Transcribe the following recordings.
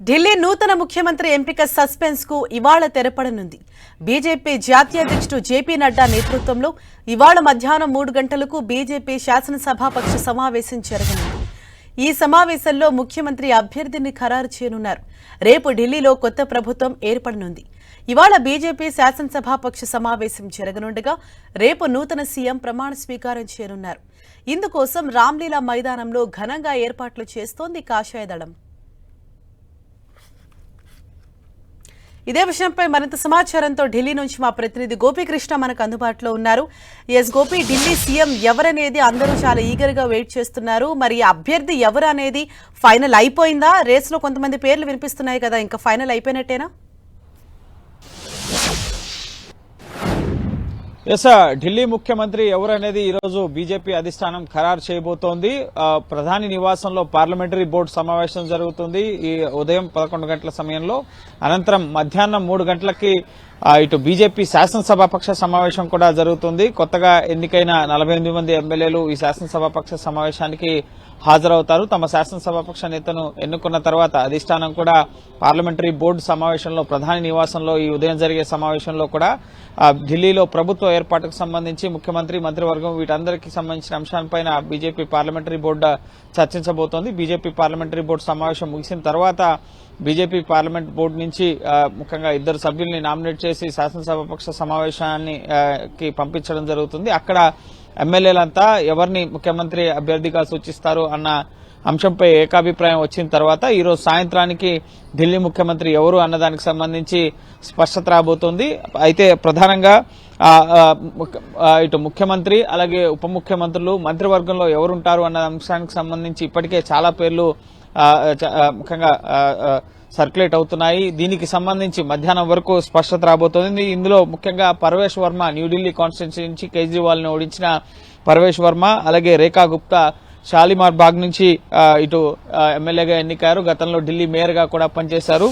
ఢిల్లీ నూతన ముఖ్యమంత్రి ఎంపిక సస్పెన్స్ కు ఇవాళ తెరపడనుంది. బీజేపీ జాతీయ అధ్యక్షుడు జేపీ నడ్డా నేతృత్వంలో ఇవాళ మధ్యాహ్నం 3 గంటలకు బీజేపీ శాసనసభాపక్ష సమావేశం జరగనుంది. ఈ సమావేశంలో ముఖ్యమంత్రి అభ్యర్థిని ఖరారు చేయనున్నారు. రేపు ఢిల్లీలో కొత్త ప్రభుత్వం ఏర్పడనుంది. ఇవాళ బీజేపీ శాసనసభాపక్ష సమావేశం జరగనుండగా రేపు నూతన సీఎం ప్రమాణ స్వీకారం చేయనున్నారు. ఇందుకోసం రామ్లీలా మైదానంలో ఘనంగా ఏర్పాట్లు చేస్తోంది కాషాయ దళం. ఇదే విషయంపై మరింత సమాచారంతో ఢిల్లీ నుంచి మా ప్రతినిధి గోపీకృష్ణ మనకు అందుబాటులో ఉన్నారు. ఎస్ గోపి, ఢిల్లీ సీఎం ఎవరనేది అందరూ చాలా ఈగర్ గా వెయిట్ చేస్తున్నారు. మరి అభ్యర్థి ఎవరు అనేది ఫైనల్ అయిపోయిందా? రేస్ లో కొంతమంది పేర్లు వినిపిస్తున్నాయి కదా, ఇంకా ఫైనల్ అయిపోయినట్టేనా? ఢిల్లీ ముఖ్యమంత్రి ఎవరనేది ఈరోజు బీజేపీ అధిష్టానం ఖరారు చేయబోతోంది. ప్రధాని నివాసంలో పార్లమెంటరీ బోర్డు సమావేశం జరుగుతుంది ఈ ఉదయం 11 గంటల సమయంలో. అనంతరం మధ్యాహ్నం 3 గంటలకి ఇటు బీజేపీ శాసనసభాపక్ష సమావేశం కూడా జరుగుతుంది. కొత్తగా ఎన్నికైన 48 మంది ఎమ్మెల్యేలు ఈ శాసనసభాపక్ష సమావేశానికి హాజరవుతారు. తమ శాసనసభాపక్ష నేతను ఎన్నుకున్న తర్వాత అధిష్టానం కూడా పార్లమెంటరీ బోర్డు సమావేశంలో ప్రధాని నివాసంలో ఈ ఉదయం జరిగే సమావేశంలో కూడా ఢిల్లీలో ప్రభుత్వ ఏర్పాటుకు సంబంధించి ముఖ్యమంత్రి, మంత్రివర్గం వీటందరికీ సంబంధించిన అంశాలపైన బీజేపీ పార్లమెంటరీ బోర్డు చర్చించబోతోంది. బీజేపీ పార్లమెంటరీ బోర్డు సమావేశం ముగిసిన తర్వాత బీజేపీ పార్లమెంట్ బోర్డు నుంచి ముఖ్యంగా 2 సభ్యుల్ని నామినేట్ చేసి శాసనసభాపక్ష సమావేశానికి పంపించడం జరుగుతుంది. అక్కడ ఎమ్మెల్యేలంతా ఎవరిని ముఖ్యమంత్రి అభ్యర్థిగా సూచిస్తారు అన్న అంశంపై ఏకాభిప్రాయం వచ్చిన తర్వాత ఈరోజు సాయంత్రానికి ఢిల్లీ ముఖ్యమంత్రి ఎవరు అన్నదానికి సంబంధించి స్పష్టత రాబోతోంది. అయితే ప్రధానంగా ఇటు ముఖ్యమంత్రి అలాగే ఉప ముఖ్యమంత్రులు మంత్రివర్గంలో ఎవరుంటారు అన్న అంశానికి సంబంధించి ఇప్పటికే చాలా పేర్లు ముఖ్యంగా సర్క్యులేట్ అవుతున్నాయి. దీనికి సంబంధించి మధ్యాహ్నం వరకు స్పష్టత రాబోతోంది. ఇందులో ముఖ్యంగా పర్వేష్ వర్మ, న్యూఢిల్లీ కాన్స్టిట్యున్సీ నుంచి కేజ్రీవాల్ ని ఓడించిన పర్వేష్ వర్మ, అలాగే రేఖా గుప్తా షాలిమార్ బాగ్ నుంచి ఇటు ఎమ్మెల్యేగా ఎన్నికారు. గతంలో ఢిల్లీ మేయర్ గా కూడా పనిచేశారు.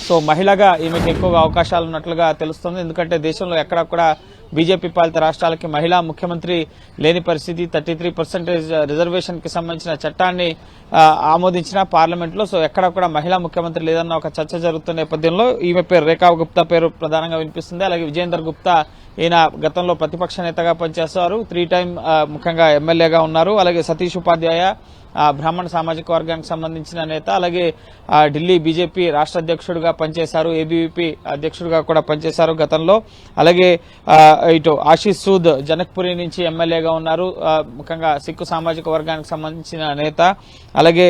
సో మహిళగా ఈమెకు ఎక్కువగా అవకాశాలు ఉన్నట్లుగా తెలుస్తోంది. ఎందుకంటే దేశంలో ఎక్కడా కూడా బీజేపీ పాలిత రాష్ట్రాలకి మహిళా ముఖ్యమంత్రి లేని పరిస్థితి. 33% రిజర్వేషన్ కి సంబంధించిన చట్టాన్ని ఆమోదించిన పార్లమెంట్ లో. సో ఎక్కడ కూడా మహిళా ముఖ్యమంత్రి లేదన్న ఒక చర్చ జరుగుతున్న నేపథ్యంలో ఈమె పేరు, రేఖా గుప్తా పేరు ప్రధానంగా వినిపిస్తుంది. అలాగే విజయేందర్ గుప్తా, ఈయన గతంలో ప్రతిపక్ష నేతగా పనిచేస్తారు, 3 టైం ముఖ్యంగా ఎమ్మెల్యేగా ఉన్నారు. అలాగే సతీష్ ఉపాధ్యాయ బ్రాహ్మణ సామాజిక వర్గానికి సంబంధించిన నేత, అలాగే ఢిల్లీ బీజేపీ రాష్ట్ర అధ్యక్షుడిగా పనిచేశారు, ఏబీవీపీ అధ్యక్షుడిగా కూడా పనిచేశారు గతంలో. అలాగే ఇటు ఆశీష్ సూద్ జనక్పురి నుంచి ఎమ్మెల్యేగా ఉన్నారు, ముఖ్యంగా సిక్కు సామాజిక వర్గానికి సంబంధించిన నేత. అలాగే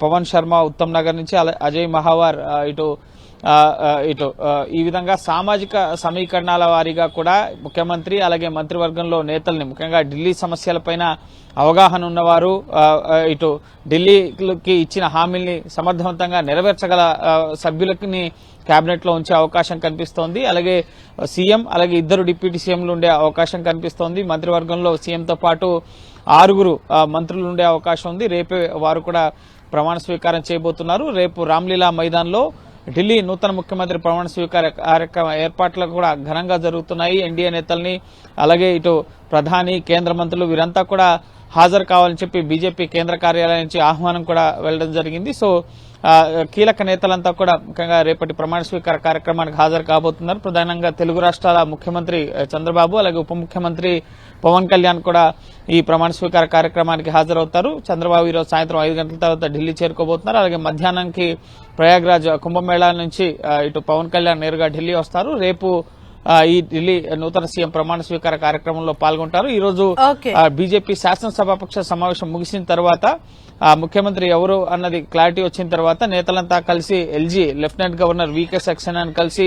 పవన్ శర్మ ఉత్తమ్ నగర్ నుంచి, అజయ్ మహావార్ ఇటు ఈ విధంగా సామాజిక సమీకరణాల వారీగా కూడా ముఖ్యమంత్రి అలాగే మంత్రివర్గంలో నేతల్ని, ముఖ్యంగా ఢిల్లీ సమస్యలపైన అవగాహన ఉన్నవారు, ఇటు ఢిల్లీకి ఇచ్చిన హామీల్ని సమర్థవంతంగా నెరవేర్చగల సభ్యులకి కేబినెట్ లో ఉంచే అవకాశం కనిపిస్తోంది. అలాగే సీఎం, అలాగే 2 డిప్యూటీ సీఎంలు ఉండే అవకాశం కనిపిస్తోంది. మంత్రివర్గంలో సీఎంతో పాటు 6 మంత్రులు ఉండే అవకాశం ఉంది. రేపే వారు కూడా ప్రమాణ స్వీకారం చేయబోతున్నారు. రేపు రామ్లీలా మైదాన్లో ఢిల్లీ నూతన ముఖ్యమంత్రి ప్రమాణ స్వీకార కార్యక్రమ ఏర్పాట్లు కూడా ఘనంగా జరుగుతున్నాయి. ఎన్డీఏ నేతల్ని, అలాగే ఇటు ప్రధాని, కేంద్ర మంత్రులు వీరంతా కూడా హాజరు కావాలని చెప్పి బీజేపీ కేంద్ర కార్యాలయం నుంచి ఆహ్వానం కూడా వెళ్లడం జరిగింది. సో కీలక నేతలంతా కూడా ముఖ్యంగా రేపటి ప్రమాణ స్వీకార కార్యక్రమానికి హాజరు కాబోతున్నారు. ప్రధానంగా తెలుగు రాష్ట్రాల ముఖ్యమంత్రి చంద్రబాబు, అలాగే ఉప ముఖ్యమంత్రి పవన్ కళ్యాణ్ కూడా ఈ ప్రమాణ స్వీకార కార్యక్రమానికి హాజరవుతారు. చంద్రబాబు ఈరోజు సాయంత్రం 5 గంటల తర్వాత ఢిల్లీ చేరుకోబోతున్నారు. అలాగే మధ్యాహ్నానికి ప్రయాగ్రాజ్ కుంభమేళా నుంచి ఇటు పవన్ కళ్యాణ్ నేరుగా ఢిల్లీ వస్తారు. రేపు ఈ ఢిల్లీ నూతన సీఎం ప్రమాణ స్వీకార కార్యక్రమంలో పాల్గొంటారు. ఈ రోజు బీజేపీ శాసనసభాపక్ష సమావేశం ముగిసిన తర్వాత ముఖ్యమంత్రి ఎవరు అన్నది క్లారిటీ వచ్చిన తర్వాత నేతలంతా కలిసి ఎల్జీ లెఫ్టినెంట్ గవర్నర్ వీకే సక్సేనాను కలిసి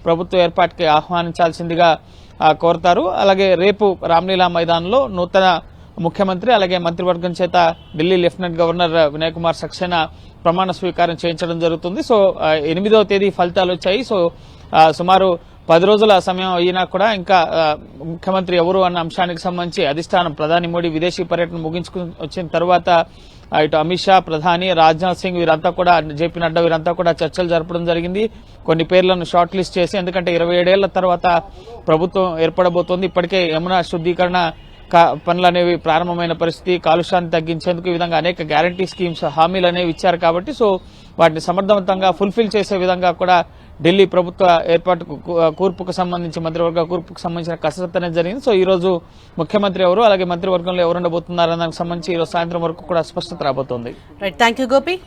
ప్రభుత్వ ఏర్పాటుకి ఆహ్వానించాల్సిందిగా కోరతారు. అలాగే రేపు రామ్లీలా మైదానంలో నూతన ముఖ్యమంత్రి అలాగే మంత్రివర్గం చేత ఢిల్లీ లెఫ్టినెంట్ గవర్నర్ వినయ్ కుమార్ సక్సేనా ప్రమాణ స్వీకారం చేయించడం జరుగుతుంది. సో 8వ తేదీ ఫలితాలు వచ్చాయి. సో సుమారు 10 రోజుల సమయం అయినా కూడా ఇంకా ముఖ్యమంత్రి ఎవరు అన్న అంశానికి సంబంధించి అధిష్టానం, ప్రధాని మోడీ విదేశీ పర్యటన ముగించుకుని వచ్చిన తర్వాత ఇటు అమిత్ షా, ప్రధాని రాజ్నాథ్ సింగ్ వీరంతా కూడా, జేపీ నడ్డా వీరంతా కూడా చర్చలు జరపడం జరిగింది. కొన్ని పేర్లను షార్ట్ లిస్ట్ చేసి, ఎందుకంటే 27 ఏళ్ల తర్వాత ప్రభుత్వం ఏర్పడబోతోంది. ఇప్పటికే యమునా శుద్ధీకరణ పనులు అనేవి ప్రారంభమైన పరిస్థితి, కాలుష్యాన్ని తగ్గించేందుకు ఈ విధంగా అనేక గ్యారంటీ స్కీమ్స్, హామీలు అనేవి ఇచ్చారు. కాబట్టి సో వాటిని సమర్థవంతంగా ఫుల్ఫిల్ చేసే విధంగా కూడా ఢిల్లీ ప్రభుత్వ ఏర్పాటుకు కూర్పుకు సంబంధించి మంత్రివర్గ కూర్పుకు సంబంధించిన కసరత్తు అనేది జరిగింది. సో ఈ రోజు ముఖ్యమంత్రి ఎవరు, అలాగే మంత్రివర్గంలో ఎవరు ఉండబోతున్నారన్న దానికి సంబంధించి ఈ రోజు సాయంత్రం వరకు కూడా స్పష్టత రాబోతోంది. Right, thank you Gopi.